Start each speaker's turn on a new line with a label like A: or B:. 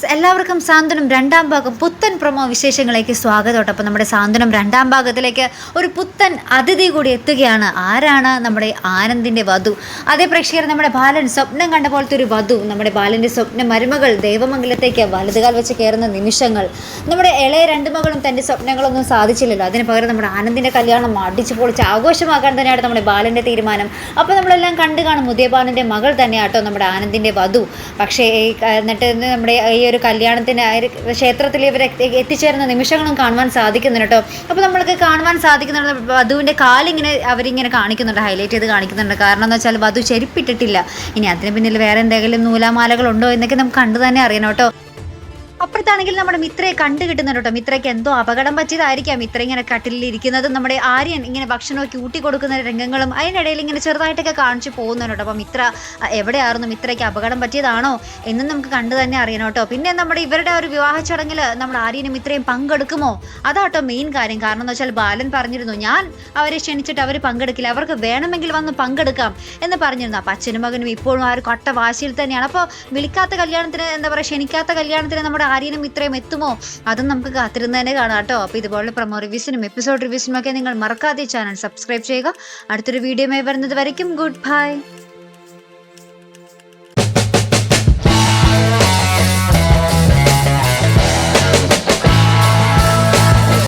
A: Friends, എല്ലാവർക്കും സാന്ത്വനം രണ്ടാം ഭാഗം പുത്തൻ പ്രൊമോ വിശേഷങ്ങളിലേക്ക് സ്വാഗതം. അപ്പോൾ നമ്മുടെ സാന്ത്വനം രണ്ടാം ഭാഗത്തിലേക്ക് ഒരു പുത്തൻ അതിഥി കൂടി എത്തുകയാണ്. ആരാണ്? നമ്മുടെ ആനന്ദിൻ്റെ വധു. അതേ പ്രേക്ഷകർ, നമ്മുടെ ബാലൻ സ്വപ്നം കണ്ട പോലത്തെ ഒരു വധു, നമ്മുടെ ബാലൻ്റെ സ്വപ്ന മരുമകൾ ദേവമംഗലത്തേക്ക് വലതുകാൽ വെച്ച് കയറുന്ന നിമിഷങ്ങൾ. നമ്മുടെ ഇളയ രണ്ട് മകളും തൻ്റെ സ്വപ്നങ്ങളൊന്നും സാധിച്ചില്ലല്ലോ. അതിന് പകരം നമ്മുടെ ആനന്ദിൻ്റെ കല്യാണം അടിച്ചു പൊളിച്ച് ആഘോഷമാക്കാൻ തന്നെയാണ് നമ്മുടെ ബാലൻ്റെ തീരുമാനം. അപ്പോൾ നമ്മളെല്ലാം കണ്ടു കാണും, ഉദയഭാനൻ്റെ മകൾ തന്നെയാട്ടോ നമ്മുടെ ആനന്ദിൻ്റെ വധു. പക്ഷേ എന്നിട്ട് നമ്മുടെ ഈ ഒരു കല്യാണത്തിന് ക്ഷേത്രത്തിൽ ഇവർ എത്തിച്ചേർന്ന നിമിഷങ്ങളും കാണുവാൻ സാധിക്കുന്നുണ്ട് കേട്ടോ. അപ്പോൾ നമ്മൾക്ക് കാണുവാൻ സാധിക്കുന്നുണ്ട് വധുവിൻ്റെ കാലിങ്ങനെ അവരിങ്ങനെ കാണിക്കുന്നുണ്ട്, ഹൈലൈറ്റ് ചെയ്ത് കാണിക്കുന്നുണ്ട്. കാരണം എന്ന് വെച്ചാൽ വധു ചെരുപ്പിട്ടിട്ടില്ല. ഇനി അതിന് പിന്നിൽ വേറെ എന്തെങ്കിലും നൂലാമാലകളുണ്ടോ എന്നൊക്കെ നമുക്ക് കണ്ടു തന്നെ അറിയണം കേട്ടോ. അപ്പുറത്താണെങ്കിൽ നമ്മുടെ മിത്രയെ കണ്ടു കിട്ടുന്നുണ്ട് കേട്ടോ. മിത്രയ്ക്ക് എന്തോ അപകടം പറ്റിയതായിരിക്കാം മിത്ര ഇങ്ങനെ കട്ടിലിരിക്കുന്നത്. നമ്മുടെ ആര്യൻ ഇങ്ങനെ ഭക്ഷണമൊക്കെ ഊട്ടി കൊടുക്കുന്ന രംഗങ്ങളും അതിനിടയിൽ ഇങ്ങനെ ചെറുതായിട്ടൊക്കെ കാണിച്ചു പോകുന്നുണ്ട് കേട്ടോ. അപ്പോൾ മിത്ര എവിടെയായിരുന്നു, മിത്രയ്ക്ക് അപകടം പറ്റിയതാണോ എന്നും നമുക്ക് കണ്ടു തന്നെ അറിയണം കേട്ടോ. പിന്നെ നമ്മുടെ ഇവരുടെ ഒരു വിവാഹ ചടങ്ങിൽ നമ്മുടെ ആര്യനും മിത്രയും പങ്കെടുക്കുമോ, അതാട്ടോ മെയിൻ കാര്യം. കാരണം എന്ന് വെച്ചാൽ ബാലൻ പറഞ്ഞിരുന്നു, ഞാൻ അവരെ ക്ഷണിച്ചിട്ട് അവർ പങ്കെടുക്കില്ല, അവർക്ക് വേണമെങ്കിൽ വന്ന് പങ്കെടുക്കാം എന്ന് പറഞ്ഞിരുന്നു. അപ്പോൾ അച്ഛനും മകനും ഇപ്പോഴും ആ ഒരു കൊട്ട വാശിയിൽ തന്നെയാണ്. അപ്പോൾ വിളിക്കാത്ത കല്യാണത്തിന്, എന്താ പറയുക, ക്ഷണിക്കാത്ത കല്യാണത്തിന് നമ്മുടെ ആര്യനും ഇത്രയും എത്തുമോ, അതും നമുക്ക് കാത്തിരുന്ന് തന്നെ കാണാം കേട്ടോ. അപ്പോൾ ഇതുപോലെ പ്രൊമോ റിവ്യൂസിനും എപ്പിസോഡ് റിവ്യൂസിനും ഒക്കെ നിങ്ങൾ മറക്കാതെ ചാനൽ സബ്സ്ക്രൈബ് ചെയ്യുക. അടുത്തൊരു വീഡിയോയുമായി വരുന്നത് വരയ്ക്കും ഗുഡ് ബൈ.